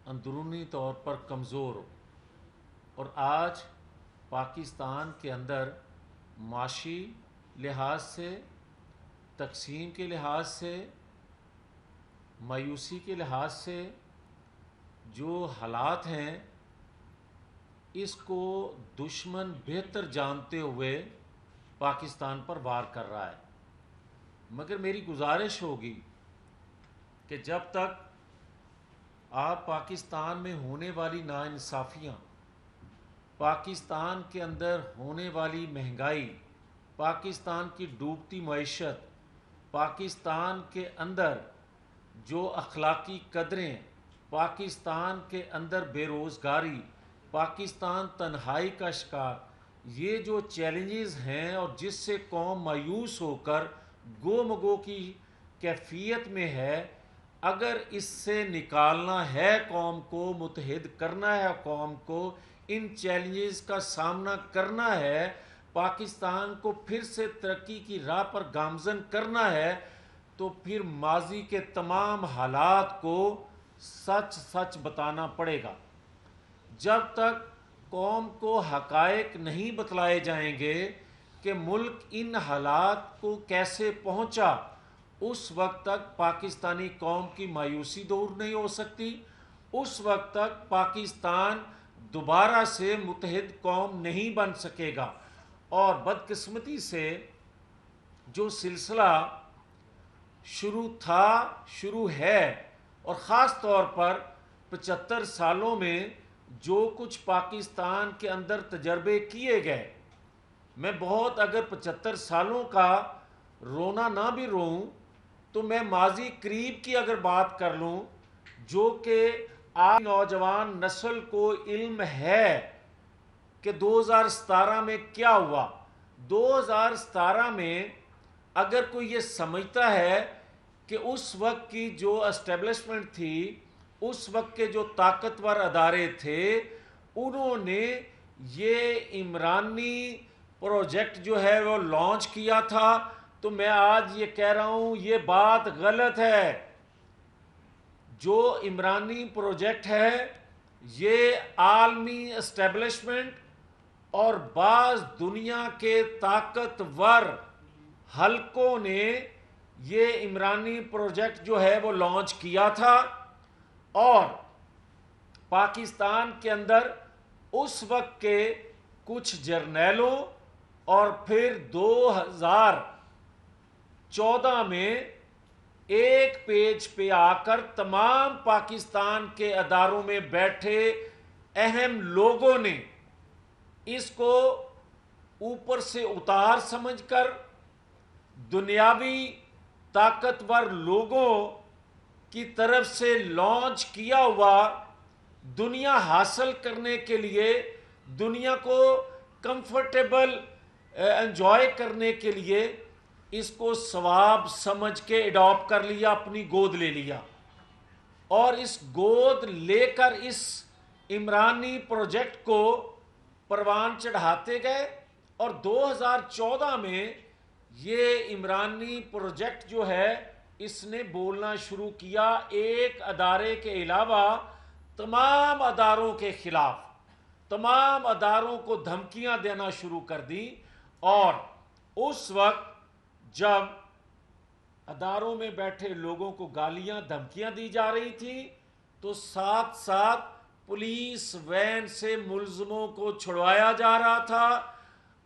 اندرونی طور پر کمزور ہو، اور آج پاکستان کے اندر معاشی لحاظ سے، تقسیم کے لحاظ سے، مایوسی کے لحاظ سے جو حالات ہیں، اس کو دشمن بہتر جانتے ہوئے پاکستان پر وار کر رہا ہے۔ مگر میری گزارش ہوگی کہ جب تک آپ پاکستان میں ہونے والی ناانصافیاں، پاکستان کے اندر ہونے والی مہنگائی، پاکستان کی ڈوبتی معیشت، پاکستان کے اندر جو اخلاقی قدریں، پاکستان کے اندر بے روزگاری، پاکستان تنہائی کا شکار، یہ جو چیلنجز ہیں اور جس سے قوم مایوس ہو کر گو مگو کی کیفیت میں ہے، اگر اس سے نکالنا ہے قوم کو، متحد کرنا ہے قوم کو، ان چیلنجز کا سامنا کرنا ہے، پاکستان کو پھر سے ترقی کی راہ پر گامزن کرنا ہے، تو پھر ماضی کے تمام حالات کو سچ سچ بتانا پڑے گا۔ جب تک قوم کو حقائق نہیں بتلائے جائیں گے کہ ملک ان حالات کو کیسے پہنچا، اس وقت تک پاکستانی قوم کی مایوسی دور نہیں ہو سکتی، اس وقت تک پاکستان دوبارہ سے متحد قوم نہیں بن سکے گا۔ اور بدقسمتی سے جو سلسلہ شروع ہے، اور خاص طور پر 75 سالوں میں جو کچھ پاکستان کے اندر تجربے کیے گئے، میں بہت اگر 75 سالوں کا رونا نہ بھی روں تو میں ماضی قریب کی اگر بات کر لوں، جو کہ آج نوجوان نسل کو علم ہے کہ 2017 میں کیا ہوا۔ 2017 میں اگر کوئی یہ سمجھتا ہے کہ اس وقت کی جو اسٹیبلشمنٹ تھی، اس وقت کے جو طاقتور ادارے تھے، انہوں نے یہ عمرانی پروجیکٹ جو ہے وہ لانچ کیا تھا، تو میں آج یہ کہہ رہا ہوں یہ بات غلط ہے۔ جو عمرانی پروجیکٹ ہے، یہ عالمی اسٹیبلشمنٹ اور بعض دنیا کے طاقتور حلقوں نے یہ عمرانی پروجیکٹ جو ہے وہ لانچ کیا تھا، اور پاکستان کے اندر اس وقت کے کچھ جرنیلوں اور پھر 2014 میں ایک پیج پہ آ کر تمام پاکستان کے اداروں میں بیٹھے اہم لوگوں نے اس کو اوپر سے اتار سمجھ کر دنیاوی طاقتور لوگوں کی طرف سے لانچ کیا ہوا، دنیا حاصل کرنے کے لیے، دنیا کو کمفرٹیبل انجوائے کرنے کے لیے اس کو ثواب سمجھ کے اڈاپٹ کر لیا، اپنی گود لے لیا، اور اس گود لے کر اس عمرانی پروجیکٹ کو پروان چڑھاتے گئے۔ اور 2014 میں یہ عمرانی پروجیکٹ جو ہے، اس نے بولنا شروع کیا ایک ادارے کے علاوہ تمام اداروں کے خلاف، تمام اداروں کو دھمکیاں دینا شروع کر دی۔ اور اس وقت جب اداروں میں بیٹھے لوگوں کو گالیاں دھمکیاں دی جا رہی تھیں، تو ساتھ ساتھ پولیس وین سے ملزموں کو چھڑوایا جا رہا تھا،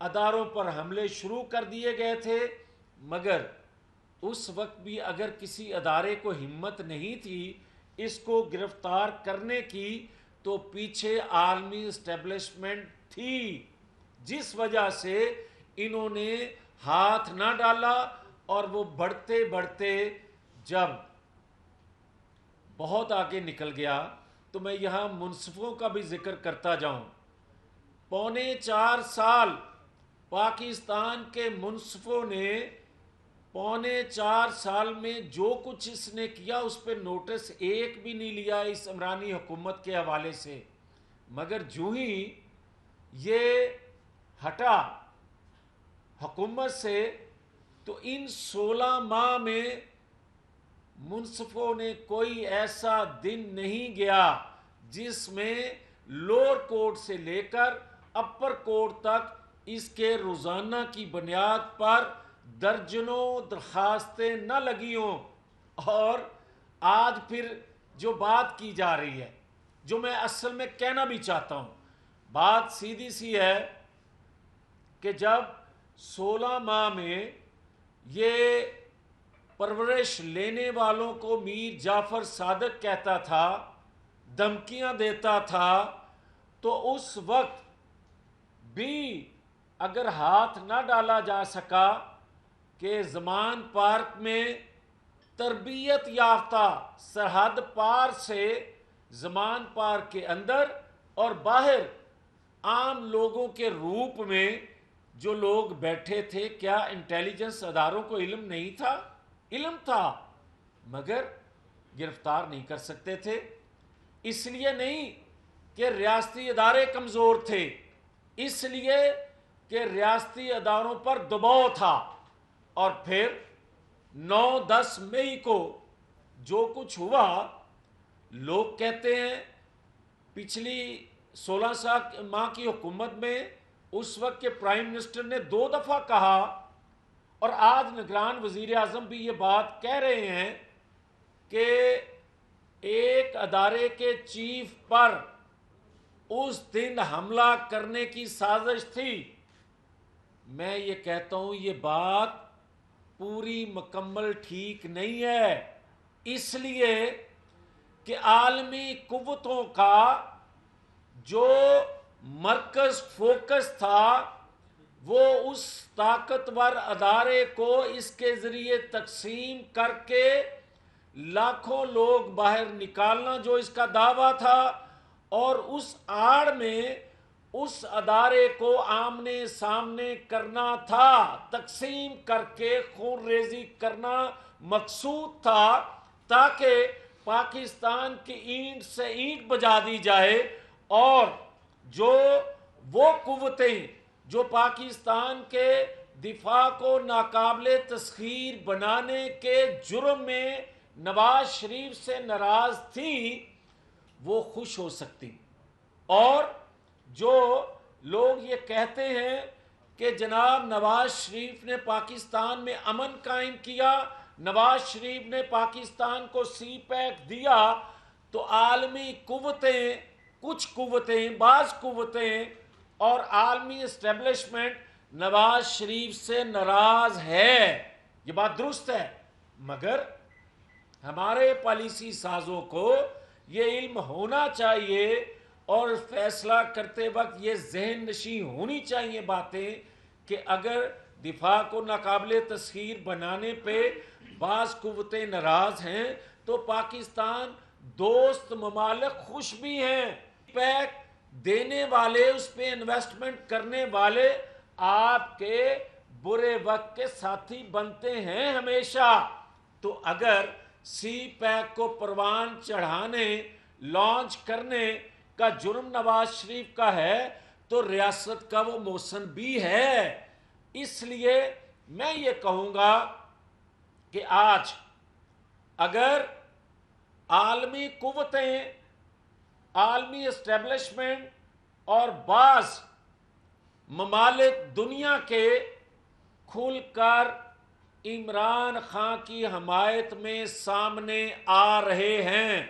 اداروں پر حملے شروع کر دیے گئے تھے۔ مگر اس وقت بھی اگر کسی ادارے کو ہمت نہیں تھی اس کو گرفتار کرنے کی، تو پیچھے عالمی اسٹیبلشمنٹ تھی، جس وجہ سے انہوں نے ہاتھ نہ ڈالا۔ اور وہ بڑھتے بڑھتے جب بہت آگے نکل گیا، تو میں یہاں منصفوں کا بھی ذکر کرتا جاؤں۔ 4.25 سال پاکستان کے منصفوں نے 4.25 سال میں جو کچھ اس نے کیا اس پہ نوٹس ایک بھی نہیں لیا اس عمرانی حکومت کے حوالے سے۔ مگر جو ہی یہ ہٹا حکومت سے، تو ان 16 ماہ میں منصفوں نے کوئی ایسا دن نہیں گیا جس میں لوور کورٹ سے لے کر اپر کورٹ تک اس کے روزانہ کی بنیاد پر درجنوں درخواستیں نہ لگی ہوں. اور آج پھر جو بات کی جا رہی ہے، جو میں اصل میں کہنا بھی چاہتا ہوں، بات سیدھی سی ہے کہ جب 16 ماہ میں یہ پرورش لینے والوں کو میر جعفر صادق کہتا تھا، دھمکیاں دیتا تھا، تو اس وقت بھی اگر ہاتھ نہ ڈالا جا سکا کہ زمان پارک میں تربیت یافتہ سرحد پار سے زمان پارک کے اندر اور باہر عام لوگوں کے روپ میں جو لوگ بیٹھے تھے، کیا انٹیلیجنس اداروں کو علم نہیں تھا؟ علم تھا، مگر گرفتار نہیں کر سکتے تھے. اس لیے نہیں کہ ریاستی ادارے کمزور تھے، اس لیے کہ ریاستی اداروں پر دباؤ تھا. اور پھر 9-10 مئی کو جو کچھ ہوا، لوگ کہتے ہیں پچھلی 16 ماہ کی حکومت میں اس وقت کے پرائم منسٹر نے 2 دفعہ کہا، اور آج نگران وزیر اعظم بھی یہ بات کہہ رہے ہیں کہ ایک ادارے کے چیف پر اس دن حملہ کرنے کی سازش تھی. میں یہ کہتا ہوں یہ بات پوری مکمل ٹھیک نہیں ہے، اس لیے کہ عالمی قوتوں کا جو مرکز فوکس تھا وہ اس طاقتور ادارے کو اس کے ذریعے تقسیم کر کے لاکھوں لوگ باہر نکالنا جو اس کا دعویٰ تھا، اور اس آڑ میں اس ادارے کو آمنے سامنے کرنا تھا، تقسیم کر کے خون ریزی کرنا مقصود تھا، تاکہ پاکستان کی اینٹ سے اینٹ بجا دی جائے، اور جو وہ قوتیں جو پاکستان کے دفاع کو ناقابل تسخیر بنانے کے جرم میں نواز شریف سے ناراض تھیں، وہ خوش ہو سکتی. اور جو لوگ یہ کہتے ہیں کہ جناب نواز شریف نے پاکستان میں امن قائم کیا، نواز شریف نے پاکستان کو سی پیک دیا، تو عالمی قوتیں، کچھ قوتیں، بعض قوتیں اور عالمی اسٹیبلشمنٹ نواز شریف سے ناراض ہے. یہ بات درست ہے، مگر ہمارے پالیسی سازوں کو یہ علم ہونا چاہیے اور فیصلہ کرتے وقت یہ ذہن نشین ہونی چاہیے باتیں کہ اگر دفاع کو ناقابل تسخیر بنانے پہ بعض قوتیں ناراض ہیں تو پاکستان دوست ممالک خوش بھی ہیں. پیک دینے والے، اس پہ انویسٹمنٹ کرنے والے آپ کے برے وقت کے ساتھی بنتے ہیں ہمیشہ. تو اگر سی پیک کو پروان چڑھانے، لانچ کرنے کا جرم نواز شریف کا ہے تو ریاست کا وہ موسن بھی ہے. اس لیے میں یہ کہوں گا کہ آج اگر عالمی قوتیں، عالمی اسٹیبلشمنٹ اور بعض ممالک دنیا کے کھل کر عمران خان کی حمایت میں سامنے آ رہے ہیں،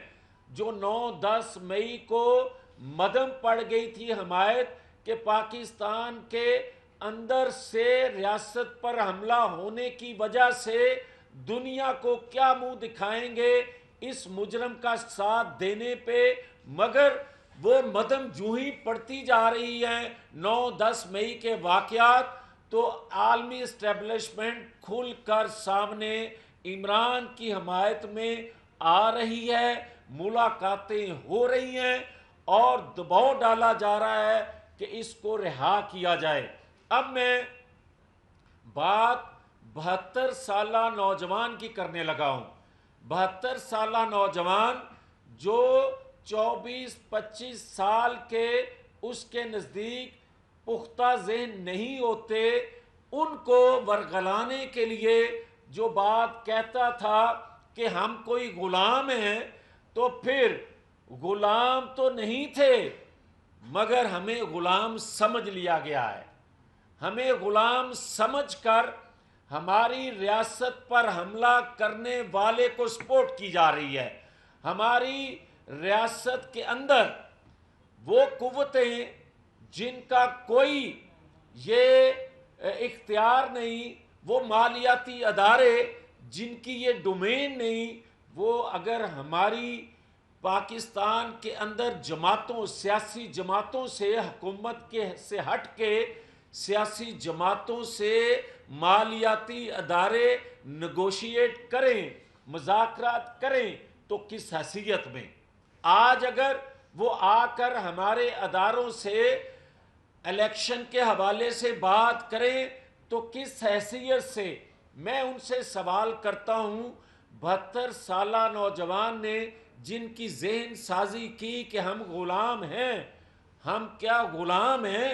جو 9-10 مئی کو مدم پڑ گئی تھی حمایت کہ پاکستان کے اندر سے ریاست پر حملہ ہونے کی وجہ سے دنیا کو کیا منہ دکھائیں گے اس مجرم کا ساتھ دینے پہ، مگر وہ مدم جو ہی پڑتی جا رہی ہیں 9-10 مئی کے واقعات، تو عالمی اسٹیبلشمنٹ کھل کر سامنے عمران کی حمایت میں آ رہی ہے، ملاقاتیں ہو رہی ہیں اور دباؤ ڈالا جا رہا ہے کہ اس کو رہا کیا جائے. اب میں بات 72 سالہ نوجوان کی کرنے لگا ہوں. 72 سالہ نوجوان جو 24-25 سال کے اس کے نزدیک پختہ ذہن نہیں ہوتے، ان کو ورغلانے کے لیے جو بات کہتا تھا کہ ہم کوئی غلام ہیں، تو پھر غلام تو نہیں تھے مگر ہمیں غلام سمجھ لیا گیا ہے. ہمیں غلام سمجھ کر ہماری ریاست پر حملہ کرنے والے کو سپورٹ کی جا رہی ہے. ہماری ریاست کے اندر وہ قوتیں جن کا کوئی یہ اختیار نہیں، وہ مالیاتی ادارے جن کی یہ ڈومین نہیں، وہ اگر ہماری پاکستان کے اندر جماعتوں، سیاسی جماعتوں سے، حکومت کے سے ہٹ کے سیاسی جماعتوں سے مالیاتی ادارے نیگوشیٹ کریں، مذاکرات کریں، تو کس حیثیت میں؟ آج اگر وہ آ کر ہمارے اداروں سے الیکشن کے حوالے سے بات کریں تو کس حیثیت سے؟ میں ان سے سوال کرتا ہوں، 72 سالہ نوجوان نے جن کی ذہن سازی کی کہ ہم غلام ہیں، ہم کیا غلام ہیں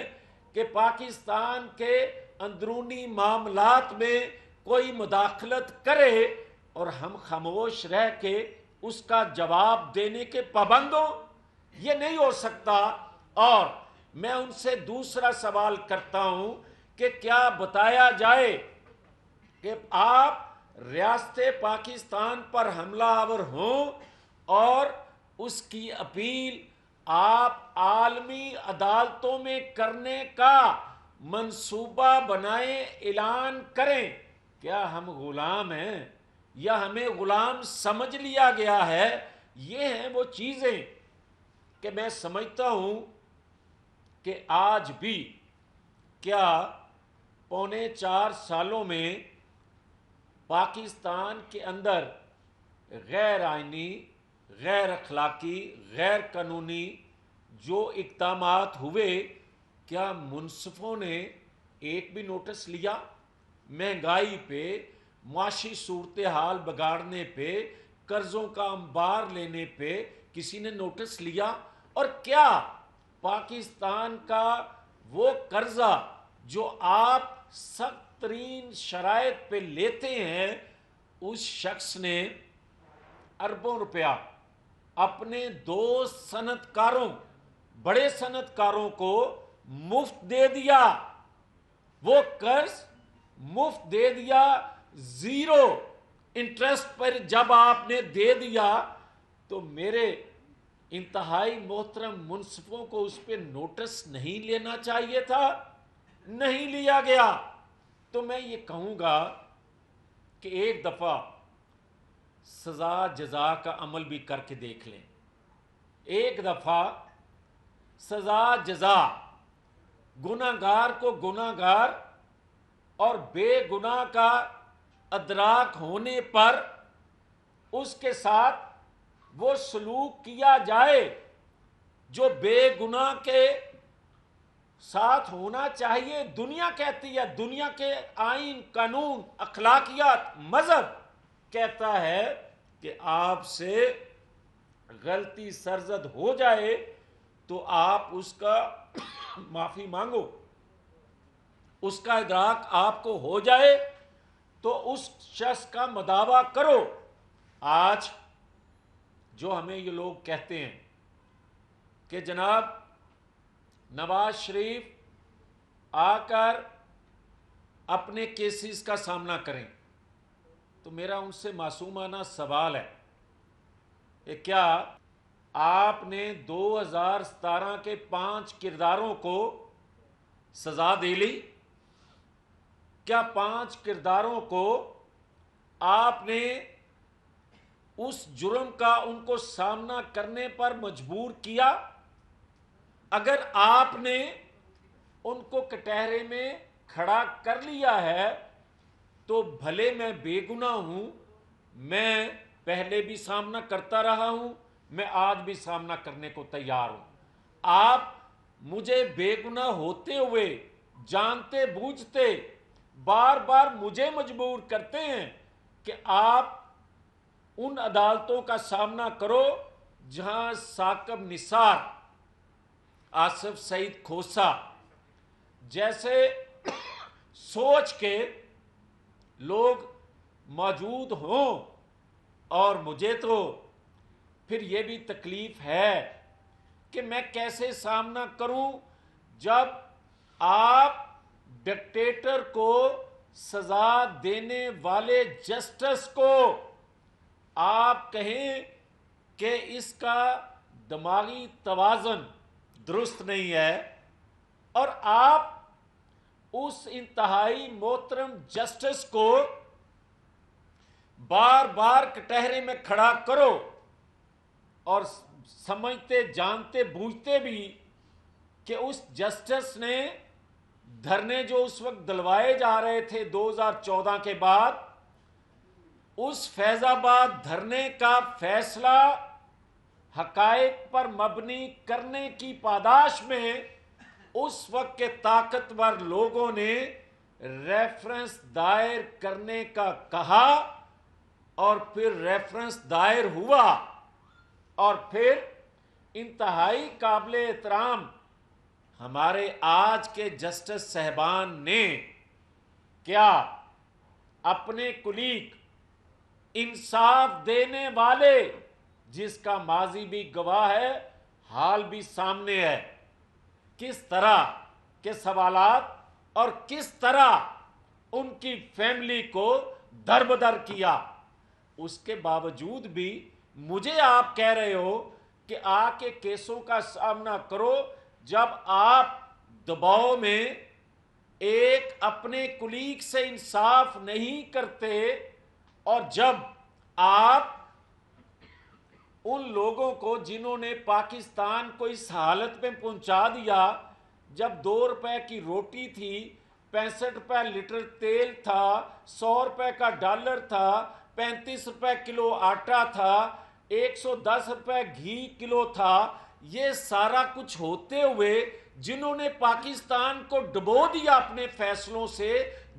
کہ پاکستان کے اندرونی معاملات میں کوئی مداخلت کرے اور ہم خاموش رہ کے اس کا جواب دینے کے پابند ہوں؟ یہ نہیں ہو سکتا. اور میں ان سے دوسرا سوال کرتا ہوں کہ کیا بتایا جائے کہ آپ ریاست پاکستان پر حملہ آور ہوں اور اس کی اپیل آپ عالمی عدالتوں میں کرنے کا منصوبہ بنائیں، اعلان کریں؟ کیا ہم غلام ہیں یا ہمیں غلام سمجھ لیا گیا ہے؟ یہ ہیں وہ چیزیں کہ میں سمجھتا ہوں کہ آج بھی کیا 3.25 سالوں میں پاکستان کے اندر غیر آئینی، غیر اخلاقی، غیر قانونی جو اقدامات ہوئے، کیا منصفوں نے ایک بھی نوٹس لیا؟ مہنگائی پہ، معاشی صورتحال بگاڑنے پہ، قرضوں کا انبار لینے پہ کسی نے نوٹس لیا؟ اور کیا پاکستان کا وہ قرضہ جو آپ سخت ترین شرائط پہ لیتے ہیں، اس شخص نے اربوں روپیہ اپنے 2 صنعت کاروں، بڑے صنعت کاروں کو مفت دے دیا؟ وہ قرض مفت دے دیا، 0 انٹرسٹ پر جب آپ نے دے دیا تو میرے انتہائی محترم منصفوں کو اس پہ نوٹس نہیں لینا چاہیے تھا؟ نہیں لیا گیا. تو میں یہ کہوں گا کہ ایک دفعہ سزا جزا کا عمل بھی کر کے دیکھ لیں. ایک دفعہ سزا جزا، گناہگار کو گناہگار اور بے گناہ کا ادراک ہونے پر اس کے ساتھ وہ سلوک کیا جائے جو بے گناہ کے ساتھ ہونا چاہیے. دنیا کہتی ہے، دنیا کے آئین، قانون، اخلاقیات، مذہب کہتا ہے کہ آپ سے غلطی سرزد ہو جائے تو آپ اس کا معافی مانگو، اس کا ادراک آپ کو ہو جائے تو اس شخص کا مداوع کرو. آج جو ہمیں یہ لوگ کہتے ہیں کہ جناب نواز شریف آ کر اپنے کیسز کا سامنا کریں، تو میرا ان سے معصومانہ سوال ہے کہ کیا آپ نے 2017 کے 5 کرداروں کو سزا دے لی؟ کیا 5 کرداروں کو آپ نے اس جرم کا ان کو سامنا کرنے پر مجبور کیا؟ اگر آپ نے ان کو کٹہرے میں کھڑا کر لیا ہے تو بھلے میں بے گناہ ہوں، میں پہلے بھی سامنا کرتا رہا ہوں، میں آج بھی سامنا کرنے کو تیار ہوں. آپ مجھے بے گناہ ہوتے ہوئے جانتے بوجھتے بار بار مجھے مجبور کرتے ہیں کہ آپ ان عدالتوں کا سامنا کرو جہاں ثاقب نثار، آصف سعید کھوسہ جیسے سوچ کے لوگ موجود ہوں. اور مجھے تو پھر یہ بھی تکلیف ہے کہ میں کیسے سامنا کروں جب آپ ڈکٹیٹر کو سزا دینے والے جسٹس کو آپ کہیں کہ اس کا دماغی توازن درست نہیں ہے، اور آپ اس انتہائی محترم جسٹس کو بار بار کٹہرے میں کھڑا کرو، اور سمجھتے جانتے بوجھتے بھی کہ اس جسٹس نے دھرنے جو اس وقت دلوائے جا رہے تھے 2014 کے بعد، اس فیض آباد دھرنے کا فیصلہ حقائق پر مبنی کرنے کی پاداش میں اس وقت کے طاقتور لوگوں نے ریفرنس دائر کرنے کا کہا، اور پھر ریفرنس دائر ہوا، اور پھر انتہائی قابل احترام ہمارے آج کے جسٹس صاحبان نے کیا اپنے کلیگ انصاف دینے والے، جس کا ماضی بھی گواہ ہے، حال بھی سامنے ہے، کس طرح کے سوالات اور کس طرح ان کی فیملی کو دربدر کیا، اس کے باوجود بھی مجھے آپ کہہ رہے ہو کہ آ کے کیسوں کا سامنا کرو، جب آپ دباؤ میں ایک اپنے کلیگ سے انصاف نہیں کرتے، اور جب آپ ان لوگوں کو جنہوں نے پاکستان کو اس حالت میں پہنچا دیا، جب 2 روپے کی روٹی تھی، 65 روپے لیٹر تیل تھا، 100 روپے کا ڈالر تھا، 35 روپے کلو آٹا تھا، 110 روپے گھی کلو تھا، یہ سارا کچھ ہوتے ہوئے جنہوں نے پاکستان کو ڈبو دیا اپنے فیصلوں سے،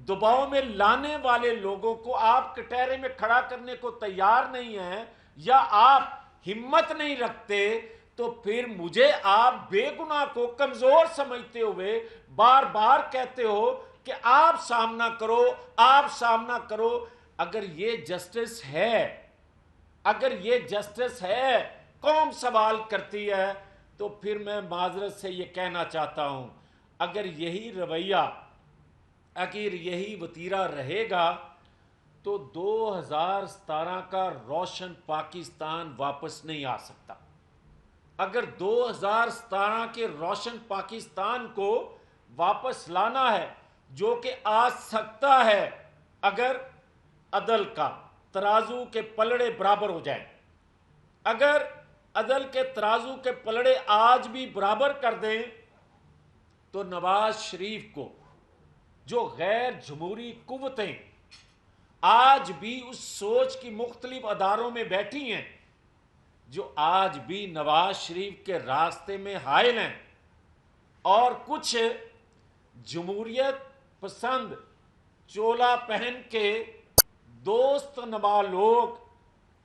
دباؤ میں لانے والے لوگوں کو آپ کٹہرے میں کھڑا کرنے کو تیار نہیں ہیں، یا آپ ہمت نہیں رکھتے، تو پھر مجھے آپ بے گناہ کو کمزور سمجھتے ہوئے بار بار کہتے ہو کہ آپ سامنا کرو، آپ سامنا کرو۔ اگر یہ جسٹس ہے، اگر یہ جسٹس ہے، قوم سوال کرتی ہے، تو پھر میں معذرت سے یہ کہنا چاہتا ہوں، اگر یہی رویہ، اگر یہی وتیرہ رہے گا تو 2017 کا روشن پاکستان واپس نہیں آ سکتا۔ اگر 2017 کے روشن پاکستان کو واپس لانا ہے، جو کہ آ سکتا ہے اگر عدل کا ترازو کے پلڑے برابر ہو جائیں، اگر عدل کے ترازو کے پلڑے آج بھی برابر کر دیں، تو نواز شریف کو جو غیر جمہوری قوتیں آج بھی اس سوچ کی مختلف اداروں میں بیٹھی ہیں، جو آج بھی نواز شریف کے راستے میں حائل ہیں، اور کچھ جمہوریت پسند چولا پہن کے دوست نما لوگ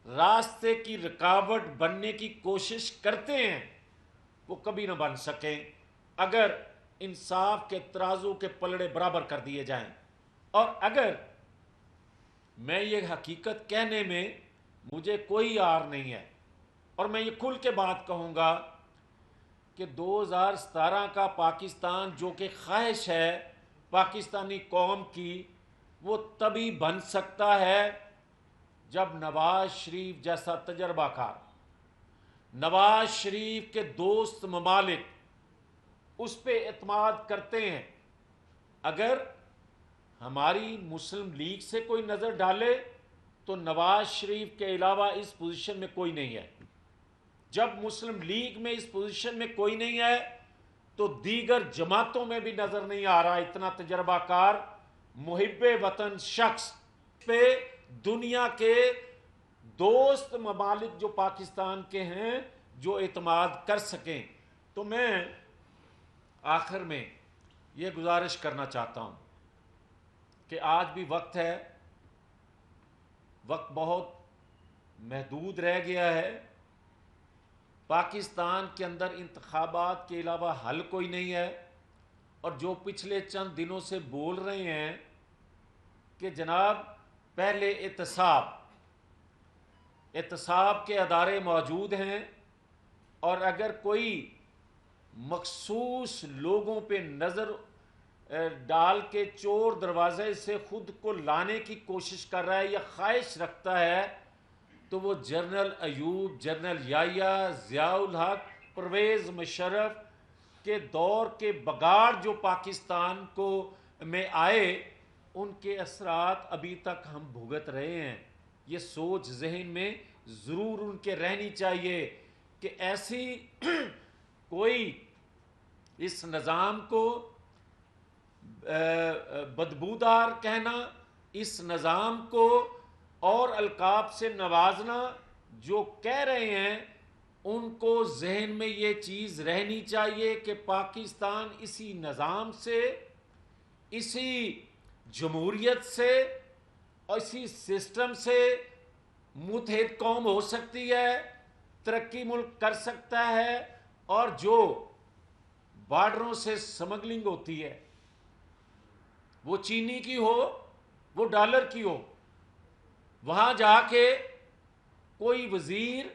راستے کی رکاوٹ بننے کی کوشش کرتے ہیں، وہ کبھی نہ بن سکیں اگر انصاف کے ترازو کے پلڑے برابر کر دیے جائیں۔ اور اگر میں یہ حقیقت کہنے میں مجھے کوئی عار نہیں ہے، اور میں یہ کھل کے بات کہوں گا کہ 2017 کا پاکستان جو کہ خواہش ہے پاکستانی قوم کی، وہ تبھی بن سکتا ہے جب نواز شریف جیسا تجربہ کار، نواز شریف کے دوست ممالک اس پہ اعتماد کرتے ہیں۔ اگر ہماری مسلم لیگ سے کوئی نظر ڈالے تو نواز شریف کے علاوہ اس پوزیشن میں کوئی نہیں ہے۔ جب مسلم لیگ میں اس پوزیشن میں کوئی نہیں ہے تو دیگر جماعتوں میں بھی نظر نہیں آ رہا اتنا تجربہ کار محب وطن شخص پہ دنیا کے دوست ممالک جو پاکستان کے ہیں جو اعتماد کر سکیں۔ تو میں آخر میں یہ گزارش کرنا چاہتا ہوں کہ آج بھی وقت ہے، وقت بہت محدود رہ گیا ہے، پاکستان کے اندر انتخابات کے علاوہ حل کوئی نہیں ہے، اور جو پچھلے چند دنوں سے بول رہے ہیں کہ جناب پہلے احتساب کے ادارے موجود ہیں، اور اگر کوئی مخصوص لوگوں پہ نظر ڈال کے چور دروازے سے خود کو لانے کی کوشش کر رہا ہے یا خواہش رکھتا ہے، تو وہ جنرل ایوب، جنرل یحییٰ، ضیاء الحق، پرویز مشرف کے دور کے بگاڑ جو پاکستان کو میں آئے، ان کے اثرات ابھی تک ہم بھگت رہے ہیں۔ یہ سوچ ذہن میں ضرور ان کے رہنی چاہیے کہ ایسی کوئی اس نظام کو بدبودار کہنا، اس نظام کو اور القاب سے نوازنا، جو کہہ رہے ہیں ان کو ذہن میں یہ چیز رہنی چاہیے کہ پاکستان اسی نظام سے، اسی جمہوریت سے اور اسی سسٹم سے متحد قوم ہو سکتی ہے، ترقی ملک کر سکتا ہے، اور جو بارڈروں سے سمگلنگ ہوتی ہے، وہ چینی کی ہو، وہ ڈالر کی ہو، وہاں جا کے کوئی وزیر،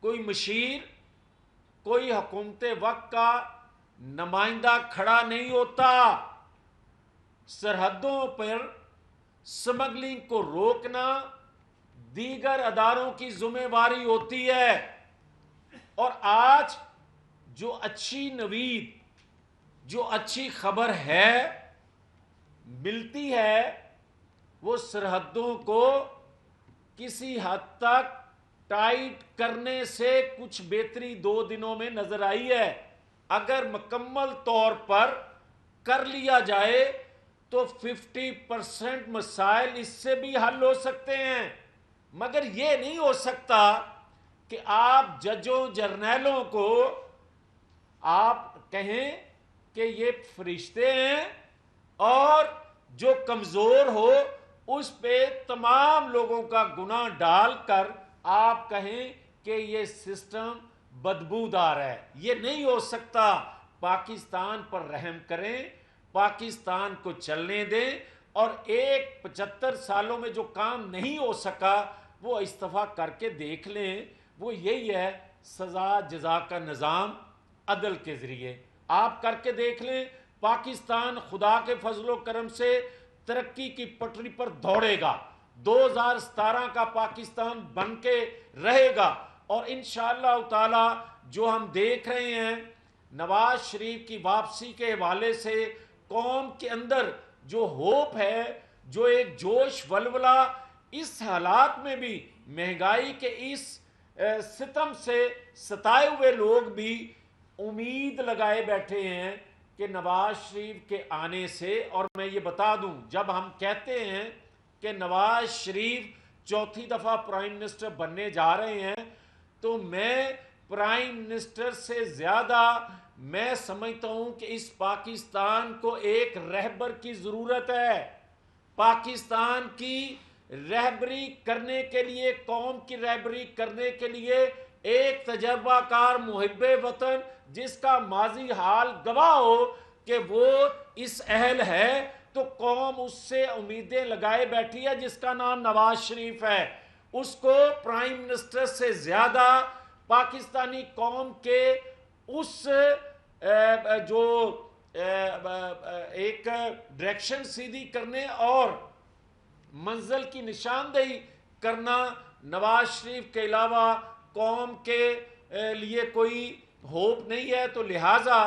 کوئی مشیر، کوئی حکومت وقت کا نمائندہ کھڑا نہیں ہوتا۔ سرحدوں پر سمگلنگ کو روکنا دیگر اداروں کی ذمہ داری ہوتی ہے، اور آج جو اچھی نوید، جو اچھی خبر ہے ملتی ہے، وہ سرحدوں کو کسی حد تک ٹائٹ کرنے سے کچھ بہتری 2 دنوں میں نظر آئی ہے۔ اگر مکمل طور پر کر لیا جائے تو 50% مسائل اس سے بھی حل ہو سکتے ہیں، مگر یہ نہیں ہو سکتا کہ آپ ججوں جرنیلوں کو آپ کہیں کہ یہ فرشتے ہیں، اور جو کمزور ہو اس پہ تمام لوگوں کا گناہ ڈال کر آپ کہیں کہ یہ سسٹم بدبودار ہے۔ یہ نہیں ہو سکتا۔ پاکستان پر رحم کریں، پاکستان کو چلنے دیں، اور 75 سالوں میں جو کام نہیں ہو سکا وہ استعفیٰ کر کے دیکھ لیں۔ وہ یہی ہے سزا جزا کا نظام عدل کے ذریعے، آپ کر کے دیکھ لیں۔ پاکستان خدا کے فضل و کرم سے ترقی کی پٹری پر دوڑے گا، 2017 کا پاکستان بن کے رہے گا، اور انشاءاللہ تعالی جو ہم دیکھ رہے ہیں نواز شریف کی واپسی کے حوالے سے قوم کے اندر جو ہوپ ہے، جو ایک جوش ولولہ، اس حالات میں بھی مہنگائی کے اس ستم سے ستائے ہوئے لوگ بھی امید لگائے بیٹھے ہیں کہ نواز شریف کے آنے سے، اور میں یہ بتا دوں جب ہم کہتے ہیں کہ نواز شریف چوتھی دفعہ پرائم منسٹر بننے جا رہے ہیں، تو میں پرائم منسٹر سے زیادہ میں سمجھتا ہوں کہ اس پاکستان کو ایک رہبر کی ضرورت ہے۔ پاکستان کی رہبری کرنے کے لیے، قوم کی رہبری کرنے کے لیے ایک تجربہ کار محب وطن جس کا ماضی حال گواہ ہو کہ وہ اس اہل ہے، تو قوم اس سے امیدیں لگائے بیٹھی ہے، جس کا نام نواز شریف ہے۔ اس کو پرائم منسٹر سے زیادہ پاکستانی قوم کے اس جو ایک ڈائریکشن سیدھی کرنے اور منزل کی نشاندہی کرنا، نواز شریف کے علاوہ قوم کے لیے کوئی ہوپ نہیں ہے۔ تو لہٰذا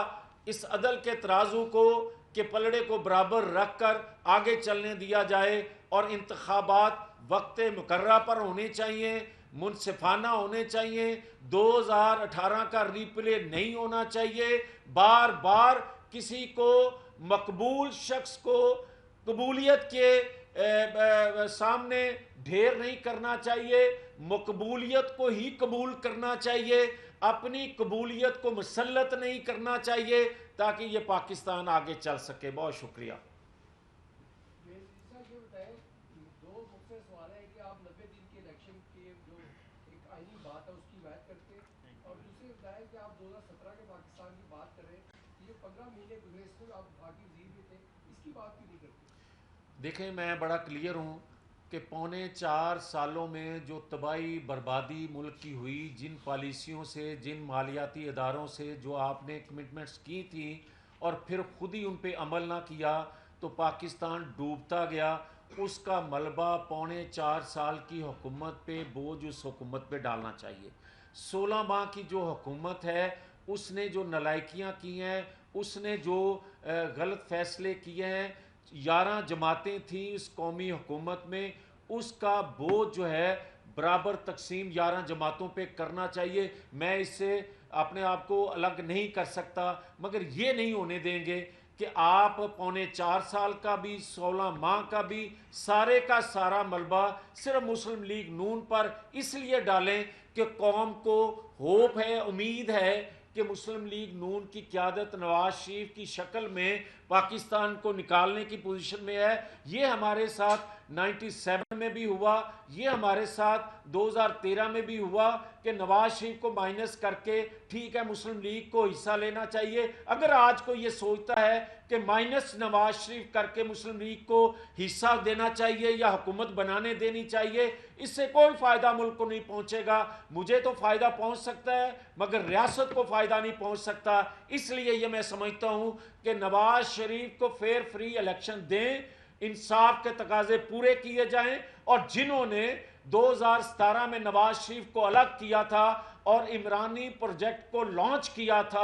اس عدل کے ترازو کو کہ پلڑے کو برابر رکھ کر آگے چلنے دیا جائے، اور انتخابات وقت مقررہ پر ہونے چاہیے، منصفانہ ہونے چاہیے، 2018 کا ری پلے نہیں ہونا چاہیے، بار بار کسی کو مقبول شخص کو قبولیت کے سامنے ڈھیر نہیں کرنا چاہیے، مقبولیت کو ہی قبول کرنا چاہیے، اپنی قبولیت کو مسلط نہیں کرنا چاہیے، تاکہ یہ پاکستان آگے چل سکے۔ بہت شکریہ۔ دو مختصر سوال ہے کہ آپ 90 دن کے الیکشن کے جو ایک آئینی بات ہے اس کی حمایت کرتے ہیں، اور دوسری بتائیں کہ آپ 2017 کے پاکستان کی بات کر رہے ہیں، یہ 15 مہینے گزرے اس میں آپ بھارتی وزیر بھی تھے، اس کی بات کیوں نہیں کرتے؟ دیکھیں میں بڑا کلیئر ہوں کہ پونے 4 سالوں میں جو تباہی بربادی ملک کی ہوئی، جن پالیسیوں سے، جن مالیاتی اداروں سے جو آپ نے کمٹمنٹس کی تھیں اور پھر خود ہی ان پہ عمل نہ کیا تو پاکستان ڈوبتا گیا، اس کا ملبہ پونے 4 سال کی حکومت پہ، بوجھ اس حکومت پہ ڈالنا چاہیے۔ 16 ماہ کی جو حکومت ہے اس نے جو نالائکیاں کی ہیں، اس نے جو غلط فیصلے کیے ہیں، 11 جماعتیں تھیں اس قومی حکومت میں، اس کا بوجھ جو ہے برابر تقسیم 11 جماعتوں پہ کرنا چاہیے۔ میں اس سے اپنے آپ کو الگ نہیں کر سکتا، مگر یہ نہیں ہونے دیں گے کہ آپ پونے 4 سال کا بھی، 16 ماہ کا بھی، سارے کا سارا ملبہ صرف مسلم لیگ نون پر اس لیے ڈالیں کہ قوم کو ہوپ ہے، امید ہے کہ مسلم لیگ نون کی قیادت نواز شریف کی شکل میں پاکستان کو نکالنے کی پوزیشن میں ہے۔ یہ ہمارے ساتھ 97 میں بھی ہوا، یہ ہمارے ساتھ 2013 میں بھی ہوا کہ نواز شریف کو مائنس کر کے ٹھیک ہے مسلم لیگ کو حصہ لینا چاہیے۔ اگر آج کو یہ سوچتا ہے کہ مائنس نواز شریف کر کے مسلم لیگ کو حصہ دینا چاہیے یا حکومت بنانے دینی چاہیے، اس سے کوئی فائدہ ملک کو نہیں پہنچے گا۔ مجھے تو فائدہ پہنچ سکتا ہے مگر ریاست کو فائدہ نہیں پہنچ سکتا۔ اس لیے یہ میں سمجھتا ہوں کہ نواز شریف کو فیئر فری الیکشن دیں، انصاف کے تقاضے پورے کیے جائیں، اور جنہوں نے 2017 میں نواز شریف کو الگ کیا تھا اور عمرانی پروجیکٹ کو لانچ کیا تھا